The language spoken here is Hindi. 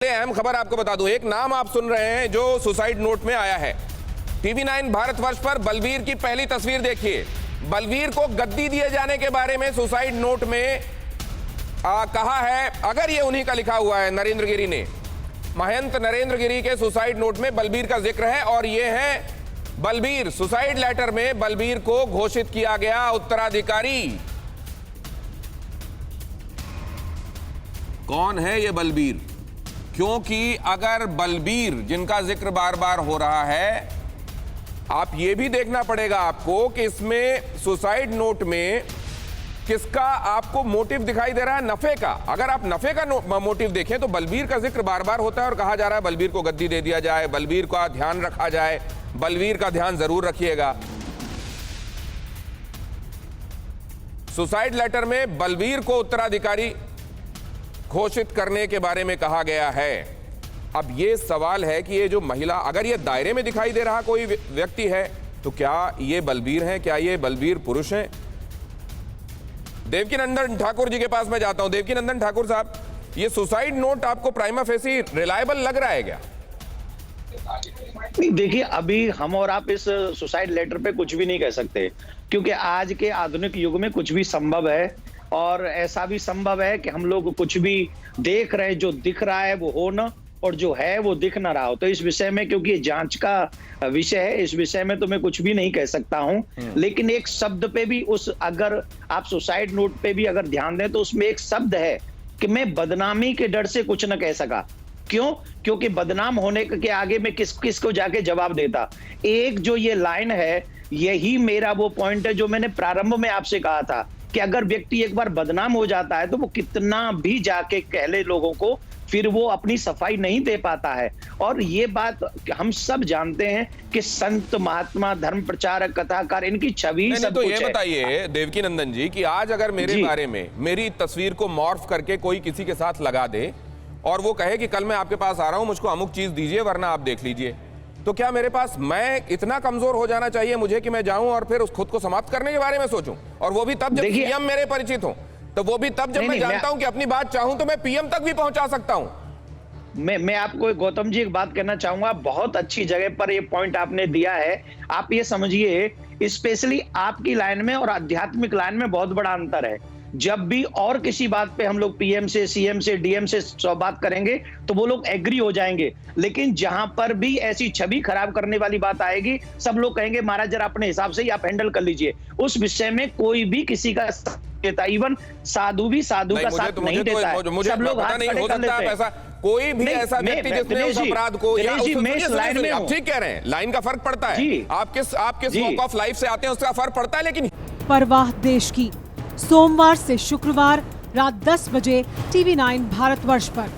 अहम खबर आपको बता दूं, एक नाम आप सुन रहे हैं जो सुसाइड नोट में आया है। टीवी 9 भारतवर्ष पर बलबीर की पहली तस्वीर देखिए। बलबीर को गद्दी दिए जाने के बारे में सुसाइड नोट में कहा है, अगर ये उन्हीं का लिखा हुआ है, नरेंद्र गिरी ने, महंत नरेंद्र गिरी के सुसाइड नोट में बलबीर का जिक्र है और ये है बलबीर। सुसाइड लेटर में बलबीर को घोषित किया गया उत्तराधिकारी। कौन है ये बलबीर? क्योंकि अगर बलबीर जिनका जिक्र बार बार हो रहा है, आप ये भी देखना पड़ेगा आपको कि इसमें सुसाइड नोट में किसका आपको मोटिव दिखाई दे रहा है? नफे का। अगर आप नफे का मोटिव देखें तो बलबीर का जिक्र बार बार होता है और कहा जा रहा है बलबीर को गद्दी दे दिया जाए, बलबीर का ध्यान रखा जाए। बलबीर का ध्यान जरूर रखिएगा। सुसाइड लेटर में बलबीर को उत्तराधिकारी घोषित करने के बारे में कहा गया है। अब ये सवाल है कि ये जो महिला, अगर ये दायरे में दिखाई दे रहा कोई व्यक्ति है तो क्या ये बलबीर है? क्या ये बलबीर पुरुष है? देवकीनंदन ठाकुर जी के पास मैं जाता हूं। देवकीनंदन ठाकुर साहब, ये सुसाइड नोट आपको प्राइमा फेसी रिलायबल लग रहा है क्या? देखिए, अभी हम और आप इस सुसाइड लेटर पे कुछ भी नहीं कह सकते, क्योंकि आज के आधुनिक युग में कुछ भी संभव है और ऐसा भी संभव है कि हम लोग कुछ भी देख रहे हैं, जो दिख रहा है वो हो ना, और जो है वो दिख ना रहा हो। तो इस विषय में, क्योंकि जांच का विषय है, इस विषय में तो मैं कुछ भी नहीं कह सकता हूं। लेकिन एक शब्द पे भी, उस अगर आप सुसाइड नोट पे भी अगर ध्यान दें तो उसमें एक शब्द है कि मैं बदनामी के डर से कुछ न कह सका। क्यों? क्योंकि बदनाम होने के आगे मैं किस को जाके जवाब देता। एक जो ये लाइन है, यही मेरा वो पॉइंट है जो मैंने प्रारंभ में आपसे कहा था कि अगर व्यक्ति एक बार बदनाम हो जाता है तो वो कितना भी जाके कह ले लोगों को, फिर वो अपनी सफाई नहीं दे पाता है। और ये बात हम सब जानते हैं कि संत, महात्मा, धर्म प्रचारक, कथाकार, इनकी छवि सब तो कुछ ये बताइए देवकीनंदन जी कि आज अगर मेरे बारे में मेरी तस्वीर को मॉर्फ करके कोई किसी के साथ लगा दे और वो कहे कि कल मैं आपके पास आ रहा हूं, मुझको अमुक चीज दीजिए वरना आप देख लीजिए, तो क्या मेरे पास, मैं इतना कमजोर हो जाना चाहिए मुझे कि मैं जाऊं और फिर उस खुद को समाप्त करने के बारे में सोचूं? और वो भी तब जब पीएम मेरे परिचित हो, तो वो भी तब जब मैं जानता हूं कि अपनी बात चाहूं तो मैं पीएम तक भी पहुंचा सकता हूं। मैं आपको गौतम जी एक बात कहना चाहूंगा। बहुत अच्छी जगह पर ये पॉइंट आपने दिया है। आप ये समझिए, स्पेशली आपकी लाइन में और आध्यात्मिक लाइन में बहुत बड़ा अंतर है। जब भी और किसी बात पे हम लोग पीएम से, सीएम से, डीएम से बात करेंगे तो वो लोग एग्री हो जाएंगे, लेकिन जहां पर भी ऐसी छवि खराब करने वाली बात आएगी, सब लोग कहेंगे महाराज जरा अपने हिसाब से ही आप हैंडल कर लीजिए। उस विषय में कोई भी किसी का देता, इवन साधु भी साधु का साथ नहीं देता है। सब लोग हाथ खड़े कर लेते हैं। ऐसा कोई भी ऐसा व्यक्ति जिसने उस अपराध को, या आप ठीक कह रहे हैं, लाइन का फर्क पड़ता है। आप किस वॉक ऑफ लाइफ से आते हैं उसका फर्क पड़ता है। लेकिन परवाह देश की, सोमवार से शुक्रवार रात 10 बजे टीवी 9 भारतवर्ष पर।